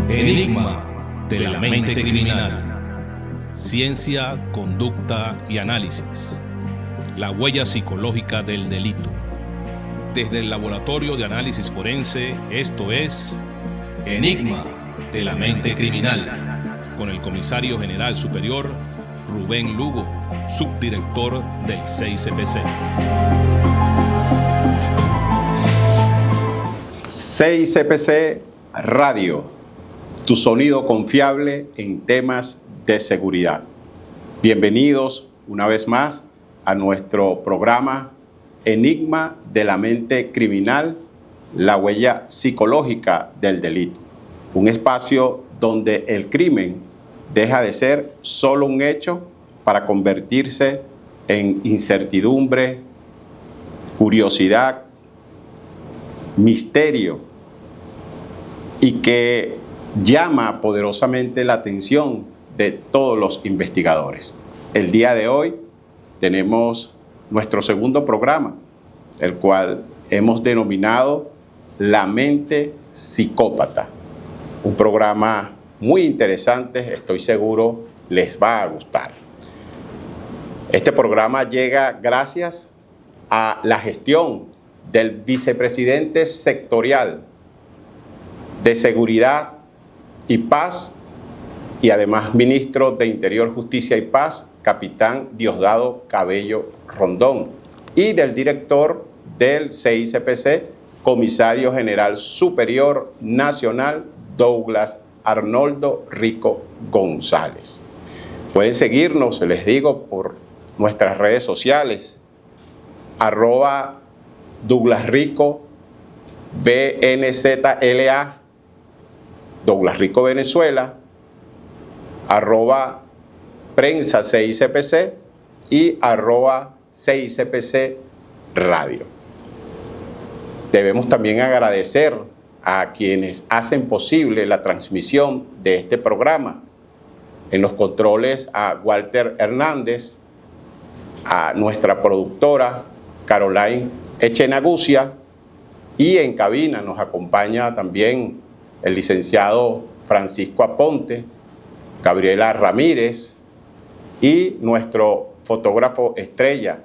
Enigma de la mente criminal. Ciencia, conducta y análisis. La huella psicológica del delito. Desde el Laboratorio de Análisis Forense, esto es Enigma de la mente criminal, con el Comisario General Superior Rubén Lugo, subdirector del 6CPC. 6CPC Radio, tu sonido confiable en temas de seguridad. Bienvenidos una vez más a nuestro programa Enigma de la mente criminal, la huella psicológica del delito. Un espacio donde el crimen deja de ser solo un hecho para convertirse en incertidumbre, curiosidad, misterio, y que llama poderosamente la atención de todos los investigadores. El día de hoy tenemos nuestro segundo programa, el cual hemos denominado La mente psicópata. Un programa muy interesante, estoy seguro les va a gustar. Este programa llega gracias a la gestión del vicepresidente sectorial de Seguridad y Paz y además ministro de Interior, Justicia y Paz, capitán Diosdado Cabello Rondón, y del director del 6CPC, comisario general superior nacional Douglas Arnoldo Rico González. Pueden seguirnos, les digo, por nuestras redes sociales, @Douglas Rico BNZLA, Douglas Rico Venezuela, @Prensa 6CPC y @6CPC Radio. Debemos también agradecer a quienes hacen posible la transmisión de este programa. En los controles a Walter Hernández, a nuestra productora Caroline Echenagucia, y en cabina nos acompaña también el licenciado Francisco Aponte, Gabriela Ramírez y nuestro fotógrafo estrella,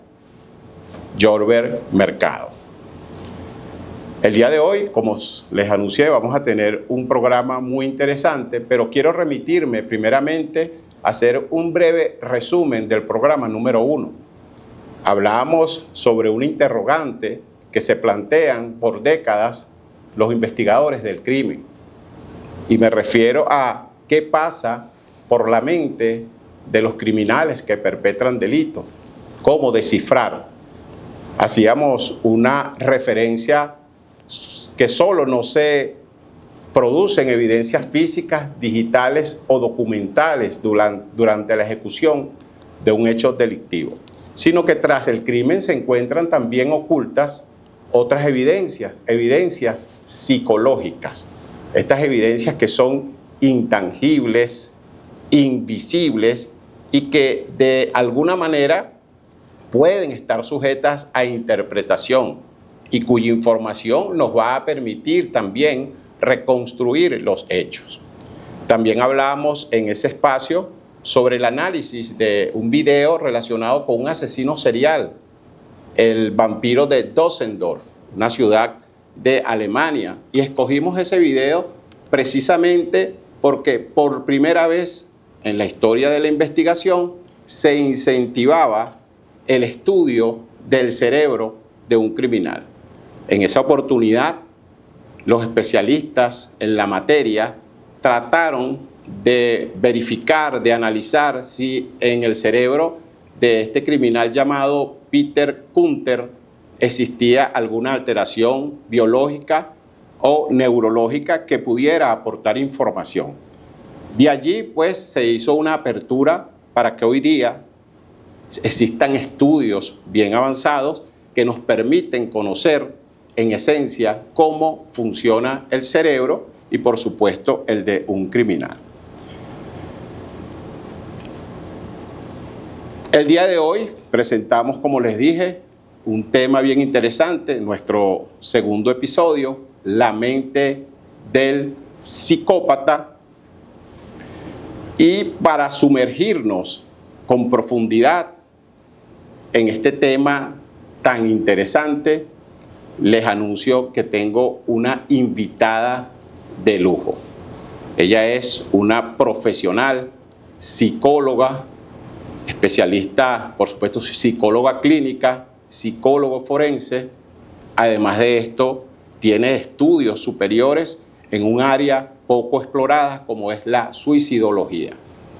Jorber Mercado. El día de hoy, como les anuncié, vamos a tener un programa muy interesante, pero quiero remitirme primeramente a hacer un breve resumen del programa número 1. Hablábamos sobre un interrogante que se plantean por décadas los investigadores del crimen. Y me refiero a qué pasa por la mente de los criminales que perpetran delitos, cómo descifrar. Hacíamos una referencia que solo no se producen evidencias físicas, digitales o documentales durante la ejecución de un hecho delictivo, sino que tras el crimen se encuentran también ocultas otras evidencias psicológicas. Estas evidencias que son intangibles, invisibles y que de alguna manera pueden estar sujetas a interpretación y cuya información nos va a permitir también reconstruir los hechos. También hablábamos en ese espacio sobre el análisis de un video relacionado con un asesino serial, el vampiro de Düsseldorf, una ciudad de Alemania, y escogimos ese video precisamente porque por primera vez en la historia de la investigación se incentivaba el estudio del cerebro de un criminal. En esa oportunidad, los especialistas en la materia trataron de verificar, de analizar si en el cerebro de este criminal llamado Peter Kunter existía alguna alteración biológica o neurológica que pudiera aportar información. De allí, pues, se hizo una apertura para que hoy día existan estudios bien avanzados que nos permiten conocer en esencia cómo funciona el cerebro y, por supuesto, el de un criminal. El día de hoy presentamos, como les dije, un tema bien interesante, nuestro segundo episodio, la mente del psicópata. Y para sumergirnos con profundidad en este tema tan interesante, les anuncio que tengo una invitada de lujo. Ella es una profesional, psicóloga, especialista, por supuesto, psicóloga clínica, psicólogo forense. Además de esto, tiene estudios superiores en un área poco explorada como es la suicidología.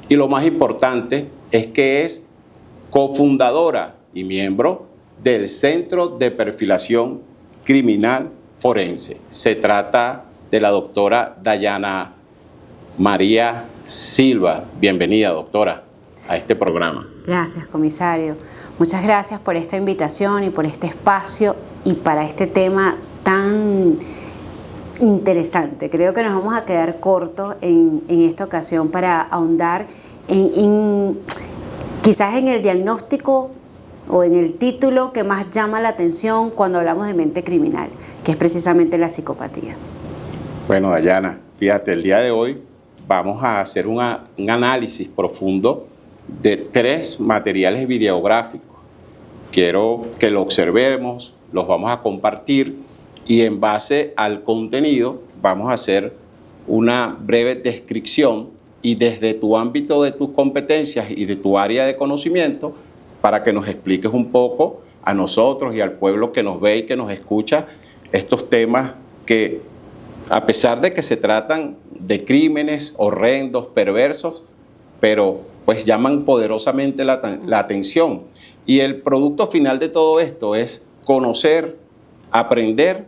Y lo más importante es que es cofundadora y miembro del Centro de Perfilación Criminal Forense. Se trata de la doctora Dayana María Silva. Bienvenida, doctora, a este programa. Gracias, comisario. Muchas gracias por esta invitación y por este espacio y para este tema tan interesante. Creo que nos vamos a quedar cortos en esta ocasión para ahondar quizás en el diagnóstico o en el título que más llama la atención cuando hablamos de mente criminal, que es precisamente la psicopatía. Bueno, Dayana, fíjate, el día de hoy vamos a hacer un análisis profundo de 3 materiales videográficos. Quiero que lo observemos, los vamos a compartir y en base al contenido vamos a hacer una breve descripción y desde tu ámbito de tus competencias y de tu área de conocimiento para que nos expliques un poco a nosotros y al pueblo que nos ve y que nos escucha estos temas que, a pesar de que se tratan de crímenes horrendos, perversos, pero pues llaman poderosamente la atención. Y el producto final de todo esto es conocer, aprender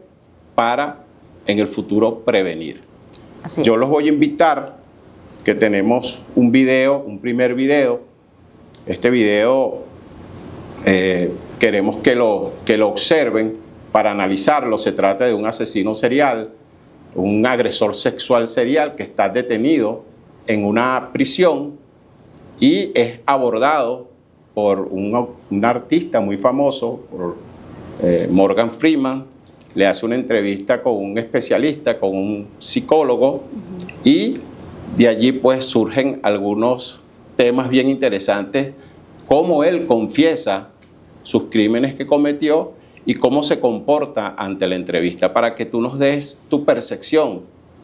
para en el futuro prevenir. Yo los voy a invitar, que tenemos un primer video. Este video queremos que lo observen para analizarlo. Se trata de un asesino serial, un agresor sexual serial que está detenido en una prisión y es abordado por un artista muy famoso, por Morgan Freeman. Le hace una entrevista con un especialista, con un psicólogo, y de allí pues surgen algunos temas bien interesantes, cómo él confiesa sus crímenes que cometió y cómo se comporta ante la entrevista, para que tú nos des tu percepción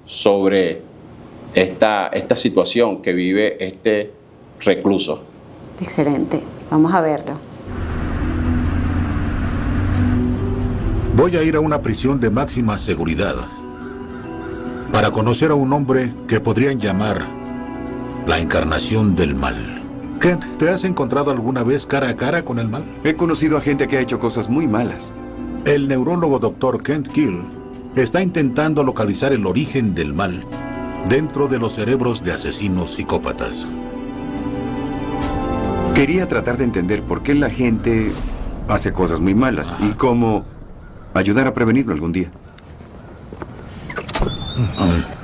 sobre esta situación que vive este recluso. Excelente, vamos a verlo. Voy a ir a una prisión de máxima seguridad para conocer a un hombre que podrían llamar la encarnación del mal. Kent, ¿te has encontrado alguna vez cara a cara con el mal? He conocido a gente que ha hecho cosas muy malas. El neurólogo Dr. Kent Kill está intentando localizar el origen del mal dentro de los cerebros de asesinos psicópatas. Quería tratar de entender por qué la gente hace cosas muy malas y cómo ayudar a prevenirlo algún día.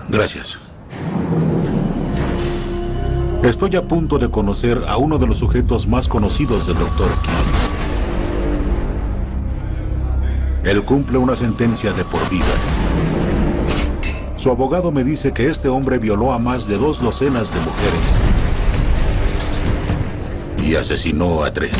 Gracias. Estoy a punto de conocer a uno de los sujetos más conocidos del Dr. Kill. Él cumple una sentencia de por vida. Su abogado me dice que este hombre violó a más de 2 docenas de mujeres y asesinó a 3.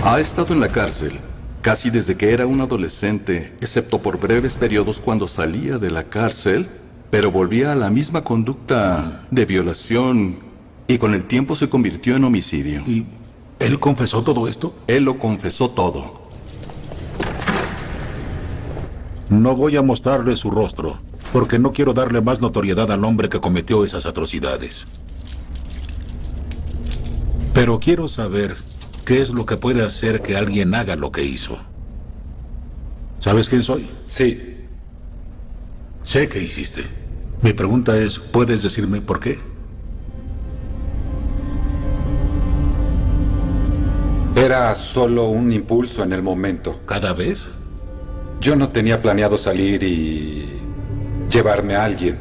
Ha estado en la cárcel casi desde que era un adolescente, excepto por breves periodos cuando salía de la cárcel, pero volvía a la misma conducta de violación y con el tiempo se convirtió en homicidio. ¿Y él confesó todo esto? Él lo confesó todo. No voy a mostrarle su rostro, porque no quiero darle más notoriedad al hombre que cometió esas atrocidades. Pero quiero saber qué es lo que puede hacer que alguien haga lo que hizo. ¿Sabes quién soy? Sí. Sé qué hiciste. Mi pregunta es, ¿puedes decirme por qué? Era solo un impulso en el momento. ¿Cada vez? Yo no tenía planeado salir y llevarme a alguien,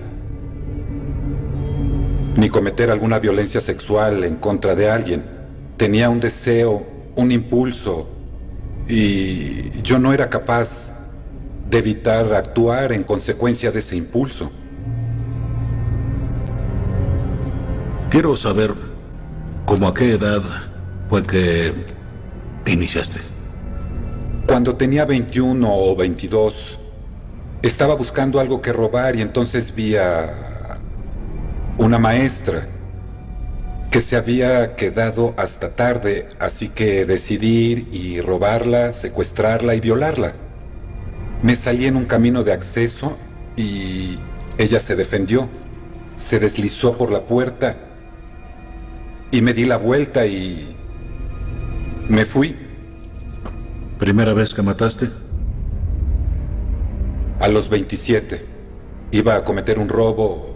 ni cometer alguna violencia sexual en contra de alguien. tenía un deseo, un impulso, y yo no era capaz de evitar actuar en consecuencia de ese impulso. Quiero saber cómo a qué edad fue que iniciaste. Cuando tenía 21 o 22, estaba buscando algo que robar y entonces vi a una maestra que se había quedado hasta tarde, así que decidí ir y robarla, secuestrarla y violarla. Me salí en un camino de acceso y ella se defendió. Se deslizó por la puerta y me di la vuelta y me fui. ¿Primera vez que mataste? A los 27. Iba a cometer un robo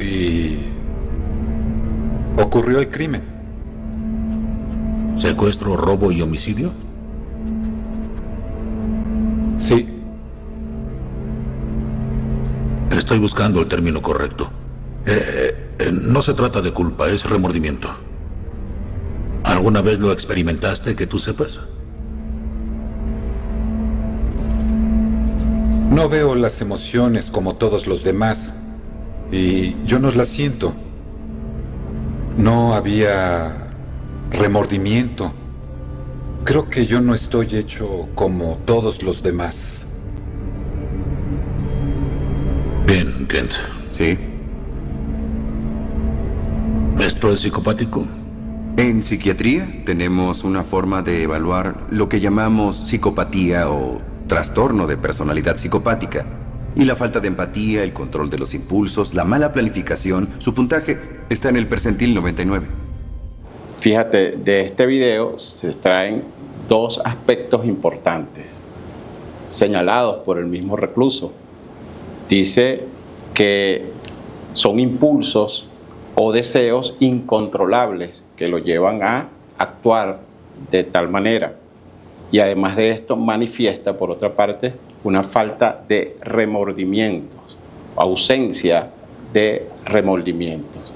y ocurrió el crimen. ¿Secuestro, robo y homicidio? Sí. Estoy buscando el término correcto. No se trata de culpa, es remordimiento. ¿Alguna vez lo experimentaste que tú sepas? No veo las emociones como todos los demás y yo no las siento. No había remordimiento. Creo que yo no estoy hecho como todos los demás. Bien, Kent. Sí. ¿Esto es psicopático? En psiquiatría tenemos una forma de evaluar lo que llamamos psicopatía o trastorno de personalidad psicopática. Y la falta de empatía, el control de los impulsos, la mala planificación, su puntaje está en el percentil 99. Fíjate, de este video se extraen dos aspectos importantes señalados por el mismo recluso. Dice que son impulsos o deseos incontrolables que lo llevan a actuar de tal manera. Y además de esto manifiesta, por otra parte, una falta de remordimientos, ausencia de remordimientos.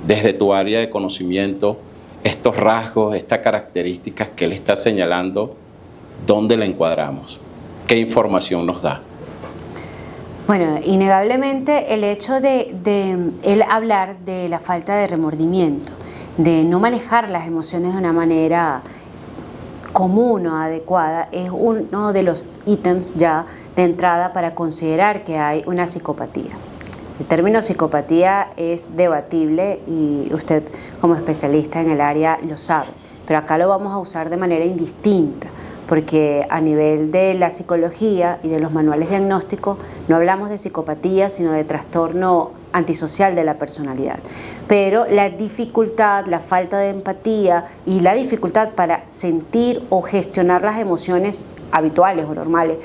Desde tu área de conocimiento, estos rasgos, estas características que él está señalando, ¿dónde la encuadramos? ¿Qué información nos da? Bueno, innegablemente el hecho de él hablar de la falta de remordimiento, de no manejar las emociones de una manera común o adecuada, es uno de los ítems ya de entrada para considerar que hay una psicopatía. El término psicopatía es debatible y usted como especialista en el área lo sabe, pero acá lo vamos a usar de manera indistinta, porque a nivel de la psicología y de los manuales diagnósticos no hablamos de psicopatía, sino de trastorno antisocial de la personalidad. Pero la dificultad, la falta de empatía y la dificultad para sentir o gestionar las emociones habituales o normales,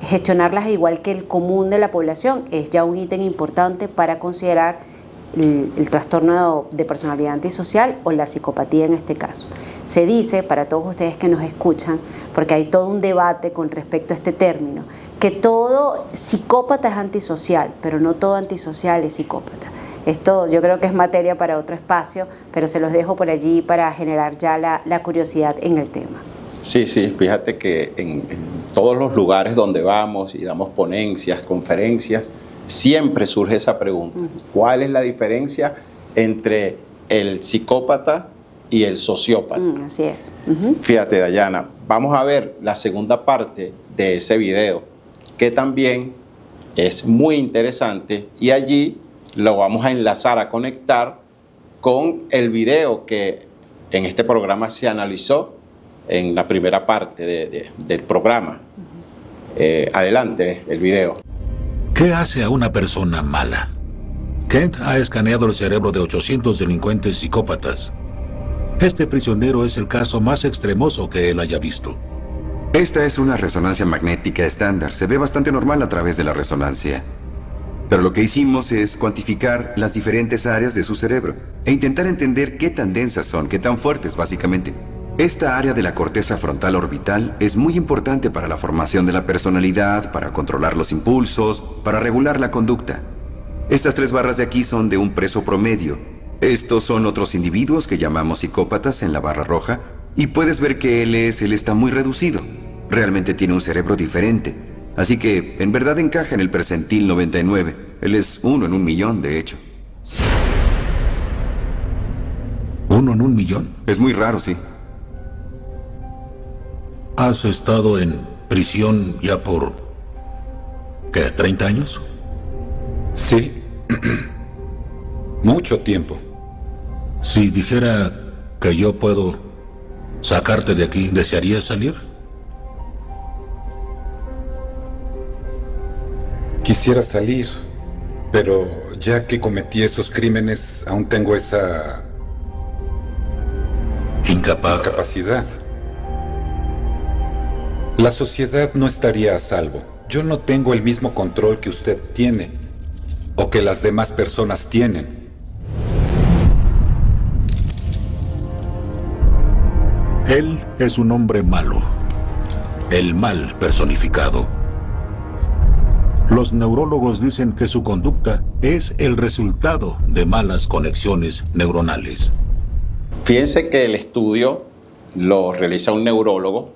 gestionarlas igual que el común de la población, es ya un ítem importante para considerar el trastorno de personalidad antisocial o la psicopatía en este caso. Se dice, para todos ustedes que nos escuchan, porque hay todo un debate con respecto a este término, que todo psicópata es antisocial, pero no todo antisocial es psicópata. Esto yo creo que es materia para otro espacio, pero se los dejo por allí para generar ya la curiosidad en el tema. Sí, fíjate que en todos los lugares donde vamos y damos ponencias, conferencias, siempre surge esa pregunta. ¿Cuál es la diferencia entre el psicópata y el sociópata? Así es. Fíjate, Dayana, vamos a ver la segunda parte de ese video, que también es muy interesante, y allí lo vamos a enlazar, a conectar con el video que en este programa se analizó en la primera parte del programa. Adelante, el video. ¿Qué hace a una persona mala? Kent ha escaneado el cerebro de 800 delincuentes psicópatas. Este prisionero es el caso más extremoso que él haya visto. Esta es una resonancia magnética estándar. Se ve bastante normal a través de la resonancia. Pero lo que hicimos es cuantificar las diferentes áreas de su cerebro e intentar entender qué tan densas son, qué tan fuertes básicamente. Esta área de la corteza frontal orbital es muy importante para la formación de la personalidad, para controlar los impulsos, para regular la conducta. Estas 3 barras de aquí son de un preso promedio. Estos son otros individuos que llamamos psicópatas en la barra roja, y puedes ver que él está muy reducido. Realmente tiene un cerebro diferente, así que en verdad encaja en el percentil 99. Él es 1 en 1.000.000, de hecho. ¿1 en 1.000.000? Es muy raro, sí. ¿Has estado en prisión ya por... ¿qué? ¿30 años? Sí. Mucho tiempo. Si dijera que yo puedo sacarte de aquí, ¿desearías salir? Quisiera salir, pero ya que cometí esos crímenes, aún tengo esa incapacidad. La sociedad no estaría a salvo. Yo no tengo el mismo control que usted tiene, o que las demás personas tienen. Él es un hombre malo. El mal personificado. Los neurólogos dicen que su conducta es el resultado de malas conexiones neuronales. Fíjense que el estudio lo realiza un neurólogo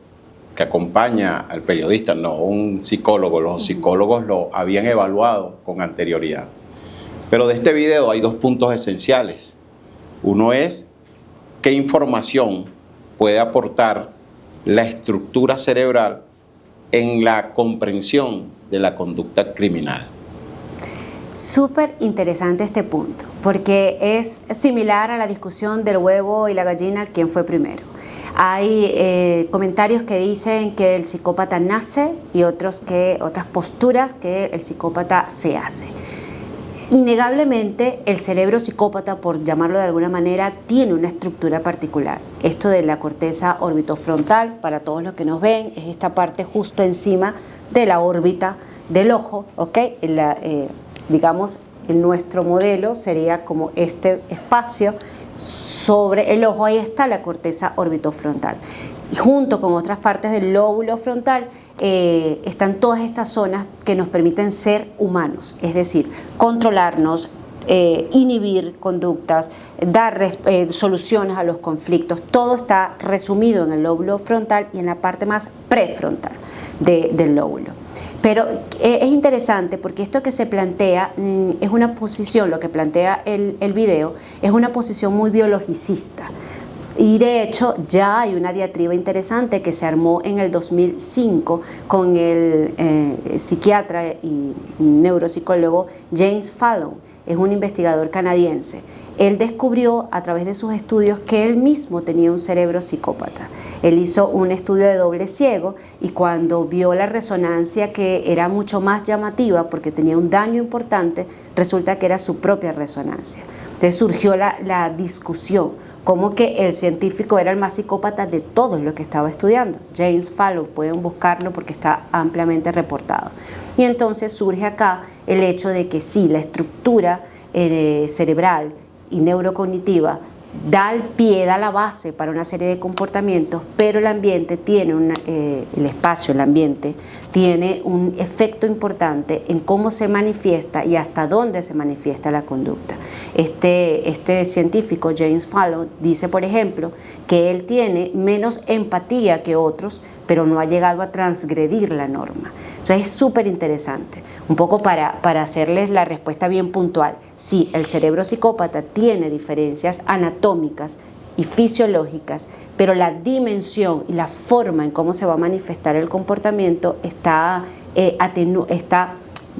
que acompaña al periodista, no un psicólogo. Los psicólogos lo habían evaluado con anterioridad. Pero de este video hay dos puntos esenciales. Uno es qué información puede aportar la estructura cerebral en la comprensión de la conducta criminal. Súper interesante este punto, porque es similar a la discusión del huevo y la gallina, ¿quién fue primero? Hay comentarios que dicen que el psicópata nace y otras posturas que el psicópata se hace. Innegablemente, el cerebro psicópata, por llamarlo de alguna manera, tiene una estructura particular. Esto de la corteza orbitofrontal, para todos los que nos ven, es esta parte justo encima de la órbita del ojo, ¿ok? Digamos, en nuestro modelo sería como este espacio sobre el ojo, ahí está la corteza orbitofrontal. Y junto con otras partes del lóbulo frontal están todas estas zonas que nos permiten ser humanos, es decir, controlarnos, inhibir conductas, dar soluciones a los conflictos. Todo está resumido en el lóbulo frontal y en la parte más prefrontal del lóbulo. Pero es interesante porque esto que se plantea es una posición, lo que plantea el video, es una posición muy biologicista. Y de hecho ya hay una diatriba interesante que se armó en el 2005 con el psiquiatra y neuropsicólogo James Fallon, es un investigador canadiense. Él descubrió a través de sus estudios que él mismo tenía un cerebro psicópata. Él hizo un estudio de doble ciego y cuando vio la resonancia, que era mucho más llamativa porque tenía un daño importante, resulta que era su propia resonancia. Entonces surgió la discusión, como que el científico era el más psicópata de todos los que estaba estudiando. James Fallon, pueden buscarlo porque está ampliamente reportado. Y entonces surge acá el hecho de que sí, la estructura cerebral y neurocognitiva da el pie, da la base para una serie de comportamientos, pero el ambiente tiene el espacio, el ambiente tiene un efecto importante en cómo se manifiesta y hasta dónde se manifiesta la conducta. Este científico, James Fallon, dice, por ejemplo, que él tiene menos empatía que otros, pero no ha llegado a transgredir la norma. Entonces es súper interesante, un poco para hacerles la respuesta bien puntual. Sí, el cerebro psicópata tiene diferencias anatómicas y fisiológicas, pero la dimensión y la forma en cómo se va a manifestar el comportamiento está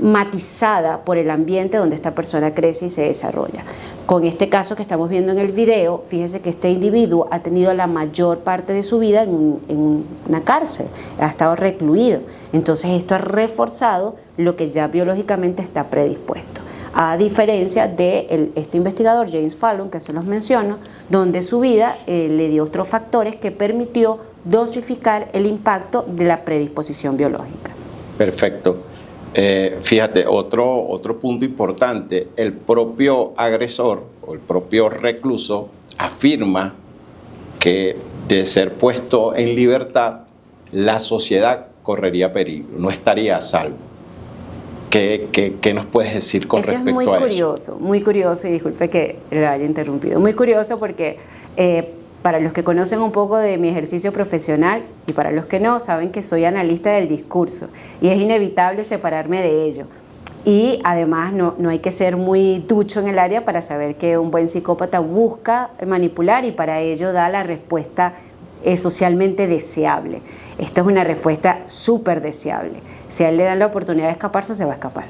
matizada por el ambiente donde esta persona crece y se desarrolla. Con este caso que estamos viendo en el video, fíjense que este individuo ha tenido la mayor parte de su vida en una cárcel, ha estado recluido. Entonces esto ha reforzado lo que ya biológicamente está predispuesto. A diferencia de este investigador, James Fallon, que se los menciono, donde su vida le dio otros factores que permitió dosificar el impacto de la predisposición biológica. Perfecto. Fíjate, otro punto importante, el propio agresor o el propio recluso afirma que de ser puesto en libertad, la sociedad correría peligro, no estaría a salvo. ¿Qué nos puedes decir con Eso es respecto a eso? muy curioso, y disculpe que lo haya interrumpido. Muy curioso porque para los que conocen un poco de mi ejercicio profesional y para los que no, saben que soy analista del discurso y es inevitable separarme de ello. Y además no hay que ser muy ducho en el área para saber que un buen psicópata busca manipular y para ello da la respuesta socialmente deseable. Esto es una respuesta súper deseable. Si a él le dan la oportunidad de escaparse, se va a escapar.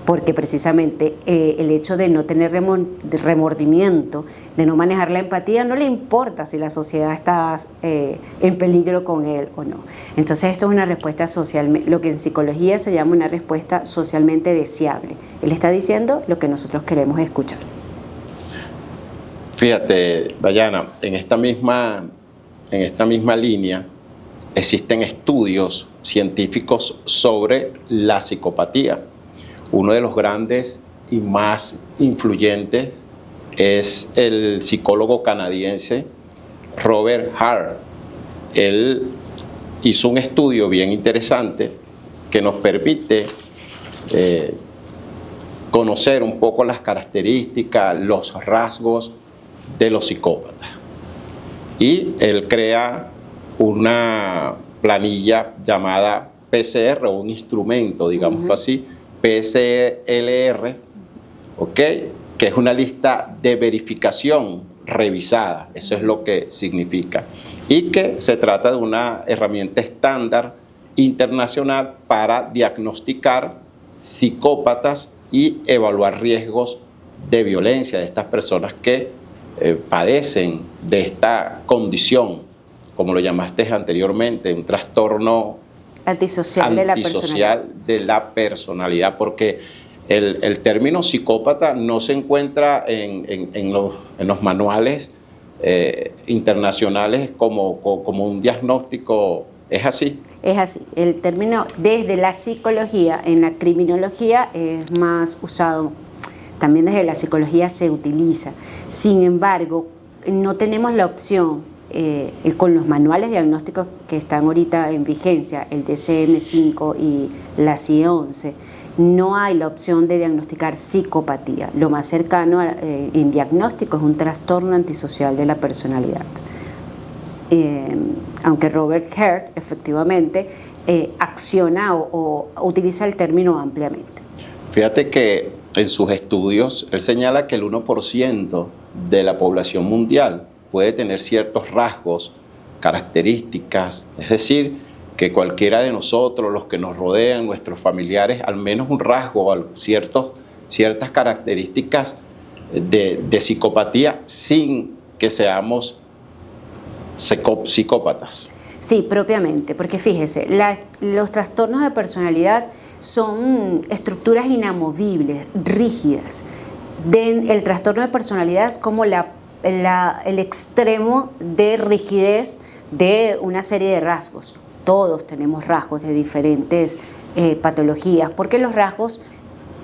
Porque precisamente el hecho de no tener remordimiento, de no manejar la empatía, no le importa si la sociedad está en peligro con él o no. Entonces esto es una respuesta social, lo que en psicología se llama una respuesta socialmente deseable. Él está diciendo lo que nosotros queremos escuchar. Fíjate, Dayana, en esta misma línea existen estudios científicos sobre la psicopatía. Uno de los grandes y más influyentes es el psicólogo canadiense Robert Hart. Él hizo un estudio bien interesante que nos permite conocer un poco las características, los rasgos de los psicópatas. Y él crea una planilla llamada PCR, o un instrumento, digámoslo así, PCLR, ¿ok? Que es una lista de verificación revisada, eso es lo que significa. Y que se trata de una herramienta estándar internacional para diagnosticar psicópatas y evaluar riesgos de violencia de estas personas que padecen de esta condición, como lo llamaste anteriormente, un trastorno antisocial de la personalidad, porque el término psicópata no se encuentra en los manuales internacionales como un diagnóstico. ¿Es así? Es así. El término desde la psicología, en la criminología es más usado, también desde la psicología se utiliza. Sin embargo, no tenemos la opción con los manuales diagnósticos que están ahorita en vigencia, el DSM-5 y la CIE-11, no hay la opción de diagnosticar psicopatía. Lo más cercano en diagnóstico es un trastorno antisocial de la personalidad. Aunque Robert Hart efectivamente acciona o utiliza el término ampliamente. Fíjate que en sus estudios él señala que el 1% de la población mundial puede tener ciertos rasgos, características, es decir, que cualquiera de nosotros, los que nos rodean, nuestros familiares, al menos un rasgo, ciertas características de psicopatía sin que seamos psicópatas. Sí, propiamente, porque fíjese, los trastornos de personalidad son estructuras inamovibles, rígidas. El trastorno de personalidad es como el extremo de rigidez de una serie de rasgos. Todos tenemos rasgos de diferentes patologías, porque los rasgos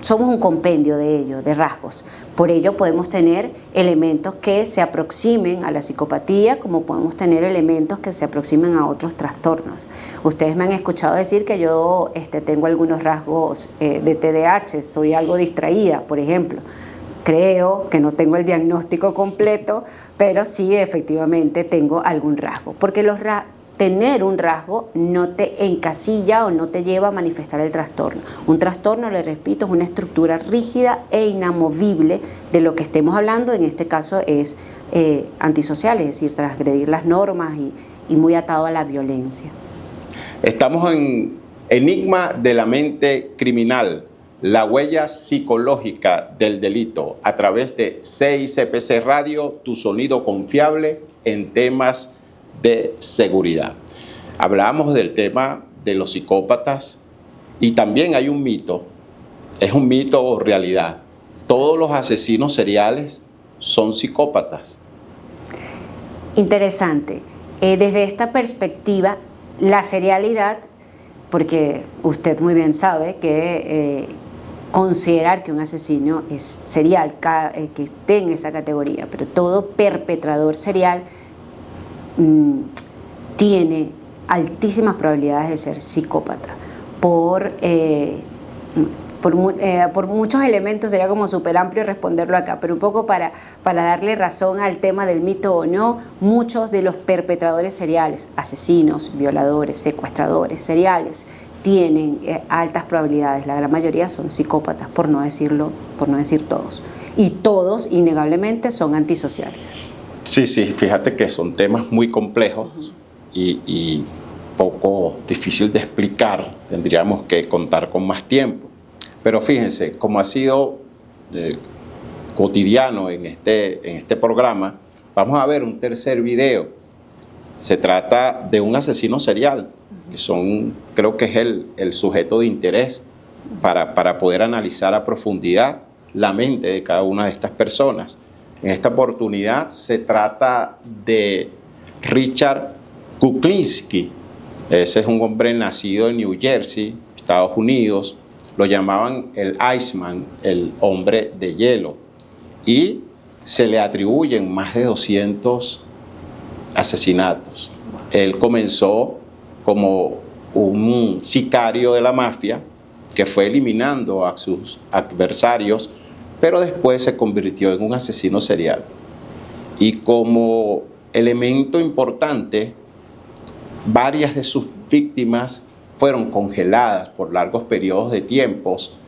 somos un compendio de ellos, de rasgos. Por ello podemos tener elementos que se aproximen a la psicopatía, como podemos tener elementos que se aproximen a otros trastornos. Ustedes me han escuchado decir que yo tengo algunos rasgos de TDAH, soy algo distraída, por ejemplo. Creo que no tengo el diagnóstico completo, pero sí efectivamente tengo algún rasgo, porque tener un rasgo no te encasilla o no te lleva a manifestar el trastorno. Un trastorno, le repito, es una estructura rígida e inamovible de lo que estemos hablando, en este caso es antisocial, es decir, transgredir las normas y muy atado a la violencia. Estamos en Enigma de la mente criminal, la huella psicológica del delito, a través de CICPC Radio, tu sonido confiable en temas de seguridad. Hablamos del tema de los psicópatas y también hay un mito, es un mito o realidad. Todos los asesinos seriales son psicópatas. Interesante. Desde esta perspectiva, la serialidad, porque usted muy bien sabe que considerar que un asesino es serial, que esté en esa categoría, pero todo perpetrador serial tiene altísimas probabilidades de ser psicópata por por muchos elementos sería como súper amplio responderlo acá, pero un poco para darle razón al tema del mito o no, muchos de los perpetradores seriales, asesinos, violadores, secuestradores seriales, tienen altas probabilidades, la gran mayoría son psicópatas, por no decir todos, y todos innegablemente son antisociales. Sí, fíjate que son temas muy complejos y poco difícil de explicar, tendríamos que contar con más tiempo. Pero fíjense, como ha sido cotidiano en este programa, vamos a ver un tercer video. Se trata de un asesino serial, que creo que es el sujeto de interés para poder analizar a profundidad la mente de cada una de estas personas. En esta oportunidad se trata de Richard Kuklinski. Ese es un hombre nacido en New Jersey, Estados Unidos. Lo llamaban el Iceman, el hombre de hielo. Y se le atribuyen más de 200 asesinatos. Él comenzó como un sicario de la mafia que fue eliminando a sus adversarios, pero después se convirtió en un asesino serial. Y como elemento importante, varias de sus víctimas fueron congeladas por largos periodos de tiempos,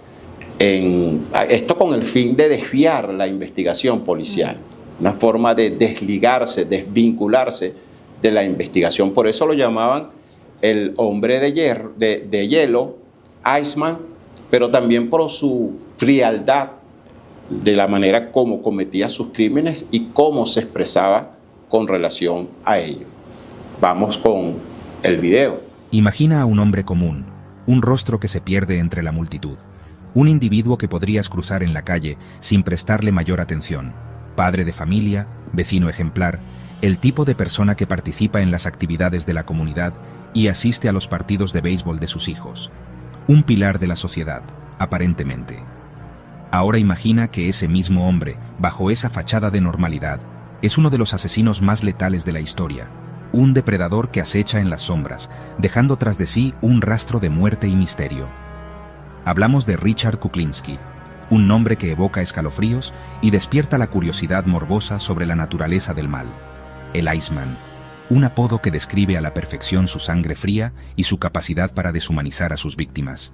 esto con el fin de desviar la investigación policial, una forma de desligarse, desvincularse de la investigación. Por eso lo llamaban el hombre de hielo, Iceman, pero también por su frialdad de la manera como cometía sus crímenes y cómo se expresaba con relación a ello. Vamos con el video. Imagina a un hombre común, un rostro que se pierde entre la multitud, un individuo que podrías cruzar en la calle sin prestarle mayor atención, padre de familia, vecino ejemplar, el tipo de persona que participa en las actividades de la comunidad y asiste a los partidos de béisbol de sus hijos. Un pilar de la sociedad, aparentemente. Ahora imagina que ese mismo hombre, bajo esa fachada de normalidad, es uno de los asesinos más letales de la historia, un depredador que acecha en las sombras, dejando tras de sí un rastro de muerte y misterio. Hablamos de Richard Kuklinski, un nombre que evoca escalofríos y despierta la curiosidad morbosa sobre la naturaleza del mal. El Iceman, un apodo que describe a la perfección su sangre fría y su capacidad para deshumanizar a sus víctimas.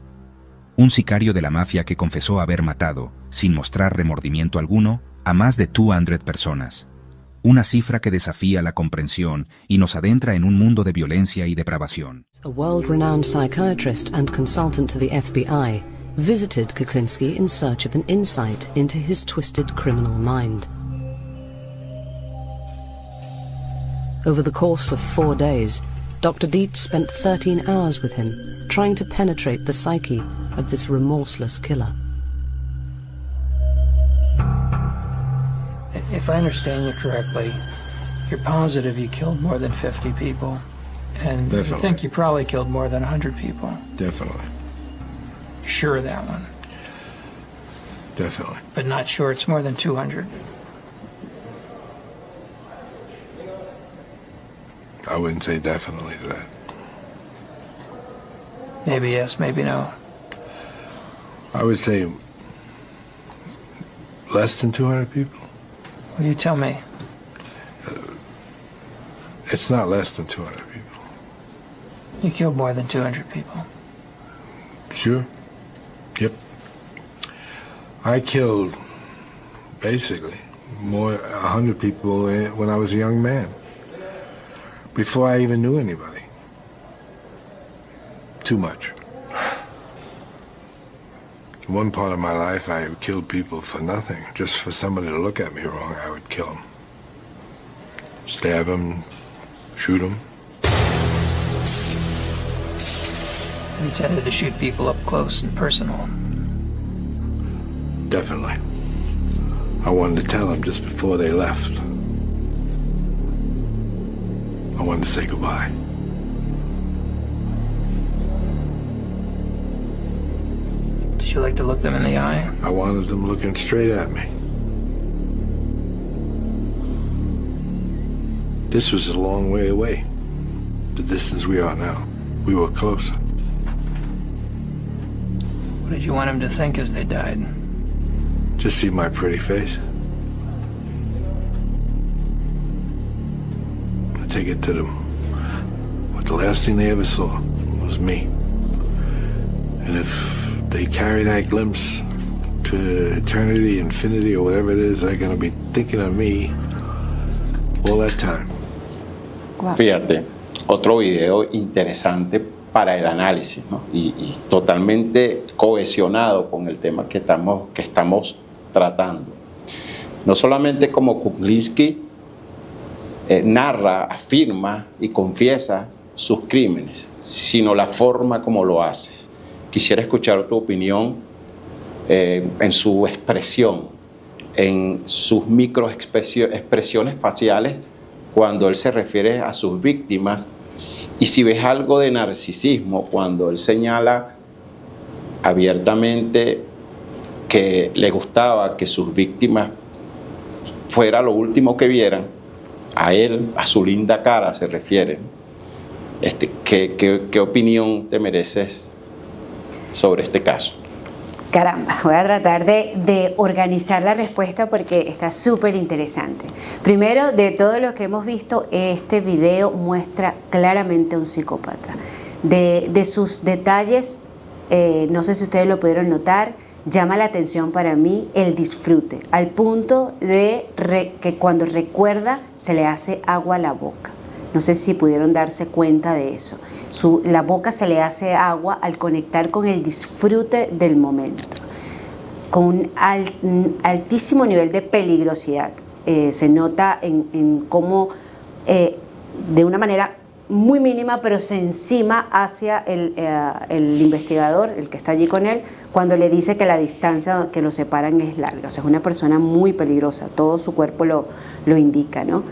Un sicario de la mafia que confesó haber matado, sin mostrar remordimiento alguno, a más de 200 personas. Una cifra que desafía la comprensión y nos adentra en un mundo de violencia y depravación. A world-renowned psychiatrist and consultant to the FBI visited Kuklinski in search of an insight into his twisted criminal mind. Over the course of 4 days, Dr. Dietz spent 13 hours with him, trying to penetrate the psyche of this remorseless killer. If I understand you correctly, you're positive you killed more than 50 people. And Definitely. you think you probably killed more than 100 people. Definitely. You're sure of that one? Definitely. But not sure it's more than 200? I wouldn't say definitely to that. Maybe yes, maybe no. I would say less than 200 people. Well, you tell me. It's not less than 200 people. You killed more than 200 people. Sure. Yep. I killed basically 100 people when I was a young man, before I even knew anybody. Too much. One part of my life, I killed people for nothing. Just for somebody to look at me wrong, I would kill them. Stab them, shoot them. You tended to shoot people up close and personal. Definitely. I wanted to tell them just before they left. I wanted to say goodbye. Did you like to look them in the eye? I wanted them looking straight at me. This was a long way away. The distance we are now. We were closer. What did you want him to think as they died? Just see my pretty face. I take it to them. But the last thing they ever saw was me. And if they carry that glimpse to eternity, infinity, or whatever it is, they're going to be thinking of me all that time. Wow. Fíjate, otro video interesante para el análisis, ¿no? y totalmente cohesionado con el tema que estamos tratando. No solamente como Kuklinski narra, afirma y confiesa sus crímenes, sino la forma como lo haces. Quisiera escuchar tu opinión en su expresión, en sus microexpresiones faciales cuando él se refiere a sus víctimas, y si ves algo de narcisismo cuando él señala abiertamente que le gustaba que sus víctimas fuera lo último que vieran, a él, a su linda cara se refiere. ¿Qué opinión te mereces sobre este caso? Caramba, voy a tratar de organizar la respuesta porque está súper interesante. Primero, de todo lo que hemos visto, este video muestra claramente a un psicópata. De sus detalles, no sé si ustedes lo pudieron notar, llama la atención para mí el disfrute, al punto de que cuando recuerda se le hace agua a la boca. No sé si pudieron darse cuenta de eso. La boca se le hace agua al conectar con el disfrute del momento, con un altísimo nivel de peligrosidad. Se nota en cómo, de una manera muy mínima, pero se encima hacia el investigador, el que está allí con él, cuando le dice que la distancia que los separan es larga. O sea, es una persona muy peligrosa, todo su cuerpo lo indica, ¿no?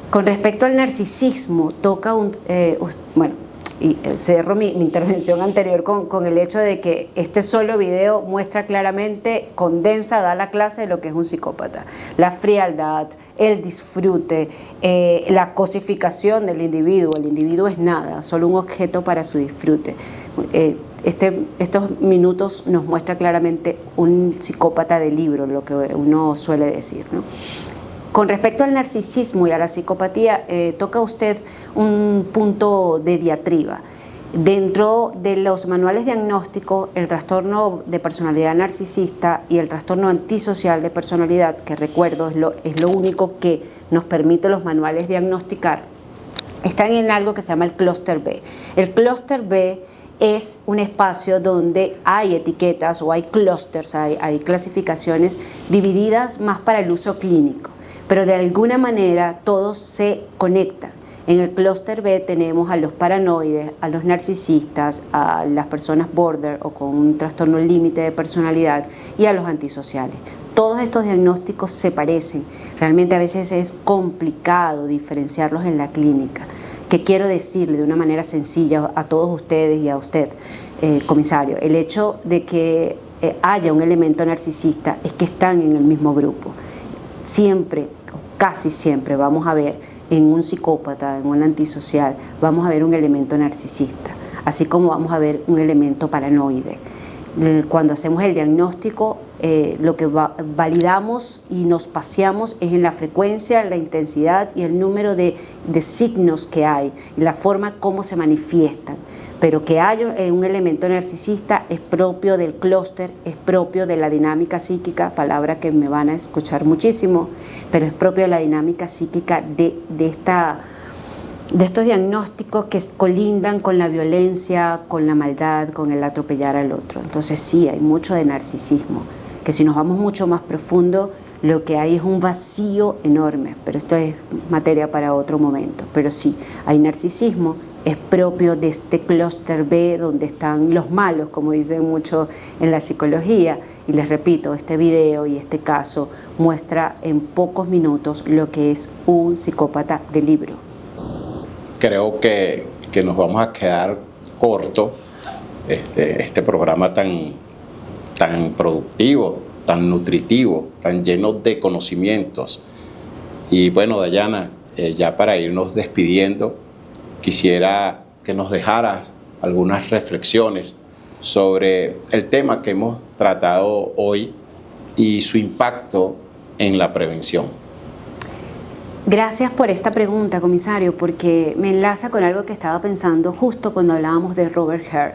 Con respecto al narcisismo, toca y cerro mi intervención anterior con el hecho de que este solo video muestra claramente, condensa, da la clase de lo que es un psicópata. La frialdad, el disfrute, la cosificación del individuo. El individuo es nada, solo un objeto para su disfrute. Estos minutos nos muestra claramente un psicópata de libro, lo que uno suele decir, ¿no? Con respecto al narcisismo y a la psicopatía, toca usted un punto de diatriba. Dentro de los manuales diagnósticos, el trastorno de personalidad narcisista y el trastorno antisocial de personalidad, que recuerdo es lo único que nos permite los manuales diagnosticar, están en algo que se llama el clúster B. El clúster B es un espacio donde hay etiquetas o hay clústeres, hay clasificaciones divididas más para el uso clínico. Pero de alguna manera todos se conectan. En el clúster B tenemos a los paranoides, a los narcisistas, a las personas border o con un trastorno límite de personalidad y a los antisociales. Todos estos diagnósticos se parecen. Realmente a veces es complicado diferenciarlos en la clínica. ¿Qué quiero decirle de una manera sencilla a todos ustedes y a usted, comisario? El hecho de que haya un elemento narcisista es que están en el mismo grupo. Siempre, casi siempre, vamos a ver en un psicópata, en un antisocial, vamos a ver un elemento narcisista, así como vamos a ver un elemento paranoide. Cuando hacemos el diagnóstico, lo que validamos y nos paseamos es en la frecuencia, la intensidad y el número de signos que hay, y la forma como se manifiestan. Pero que haya un elemento narcisista es propio del clúster, es propio de la dinámica psíquica, palabra que me van a escuchar muchísimo, pero es propio de la dinámica psíquica de estos diagnósticos que colindan con la violencia, con la maldad, con el atropellar al otro. Entonces sí, hay mucho de narcisismo, que si nos vamos mucho más profundo, lo que hay es un vacío enorme, pero esto es materia para otro momento. Pero sí, hay narcisismo, es propio de este clúster B donde están los malos, como dicen mucho en la psicología. Y les repito, este video y este caso muestra en pocos minutos lo que es un psicópata de libro. Creo que nos vamos a quedar corto este programa tan productivo, tan nutritivo, tan lleno de conocimientos. Y bueno, Dayana, ya para irnos despidiendo, quisiera que nos dejaras algunas reflexiones sobre el tema que hemos tratado hoy y su impacto en la prevención. Gracias por esta pregunta, comisario, porque me enlaza con algo que estaba pensando justo cuando hablábamos de Robert Hare.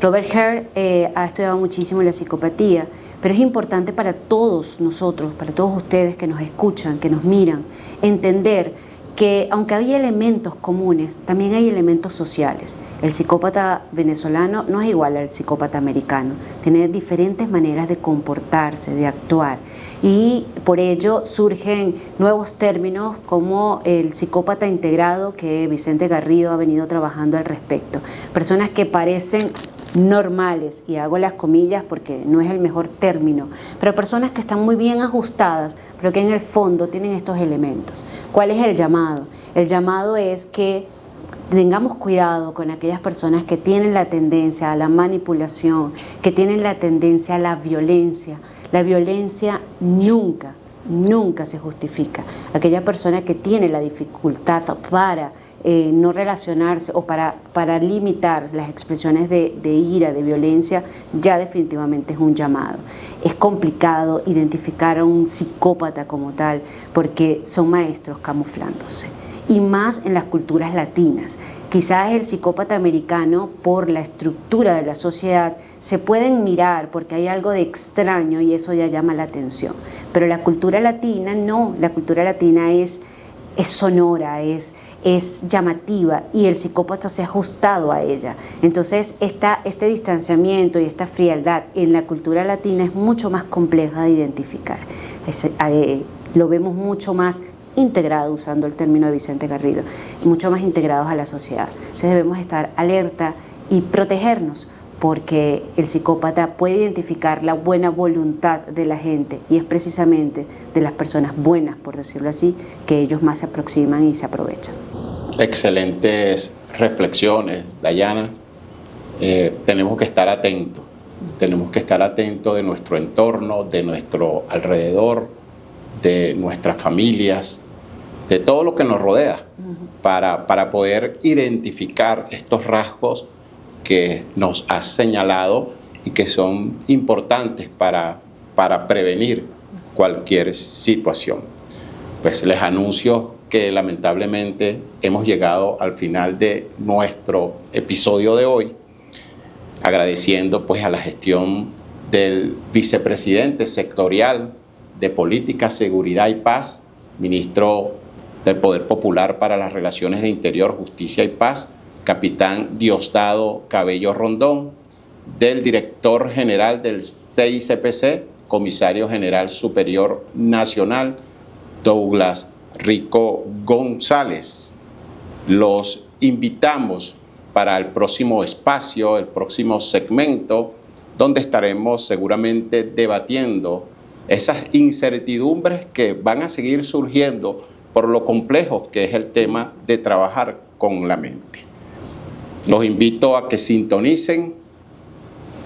Robert Hare ha estudiado muchísimo la psicopatía, pero es importante para todos nosotros, para todos ustedes que nos escuchan, que nos miran, entender que aunque hay elementos comunes, también hay elementos sociales. El psicópata venezolano no es igual al psicópata americano, tiene diferentes maneras de comportarse, de actuar, y por ello surgen nuevos términos como el psicópata integrado, que Vicente Garrido ha venido trabajando al respecto. Personas que parecen normales, y hago las comillas porque no es el mejor término, pero personas que están muy bien ajustadas, pero que en el fondo tienen estos elementos. ¿Cuál es el llamado? El llamado es que tengamos cuidado con aquellas personas que tienen la tendencia a la manipulación, que tienen la tendencia a la violencia. La violencia nunca se justifica. Aquella persona que tiene la dificultad para no relacionarse o para limitar las expresiones de ira, de violencia, ya definitivamente es un llamado. Es complicado identificar a un psicópata como tal porque son maestros camuflándose, y más en las culturas latinas. Quizás el psicópata americano, por la estructura de la sociedad, se pueden mirar porque hay algo de extraño y eso ya llama la atención, pero la cultura latina no. La cultura latina es sonora, es llamativa, y el psicópata se ha ajustado a ella. Entonces este distanciamiento y esta frialdad en la cultura latina es mucho más compleja de identificar. Lo vemos mucho más integrado, usando el término de Vicente Garrido, mucho más integrados a la sociedad. Entonces debemos estar alerta y protegernos, porque el psicópata puede identificar la buena voluntad de la gente, y es precisamente de las personas buenas, por decirlo así, que ellos más se aproximan y se aprovechan. Excelentes reflexiones, Dayana. Tenemos que estar atentos de nuestro entorno, de nuestro alrededor, de nuestras familias, de todo lo que nos rodea, para poder identificar estos rasgos que nos has señalado y que son importantes para prevenir cualquier situación. Pues les anuncio que lamentablemente hemos llegado al final de nuestro episodio de hoy, agradeciendo pues a la gestión del vicepresidente sectorial de Política, Seguridad y Paz, ministro del Poder Popular para las Relaciones de Interior, Justicia y Paz, capitán Diosdado Cabello Rondón, del director general del CICPC, comisario general superior nacional, Douglas Rico González. Los invitamos para el próximo espacio, el próximo segmento, donde estaremos seguramente debatiendo esas incertidumbres que van a seguir surgiendo por lo complejo que es el tema de trabajar con la mente. Los invito a que sintonicen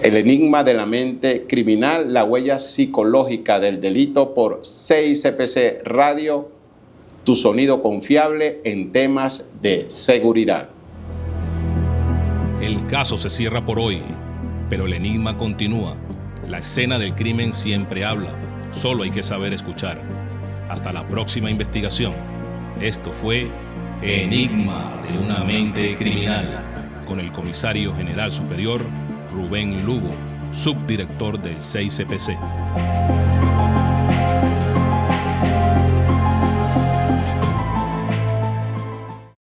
El enigma de la mente criminal, la huella psicológica del delito por CICPC Radio, tu sonido confiable en temas de seguridad. El caso se cierra por hoy, pero el enigma continúa. La escena del crimen siempre habla, solo hay que saber escuchar. Hasta la próxima investigación. Esto fue Enigma de una mente criminal, con el comisario general superior Rubén Lugo, subdirector del CICPC.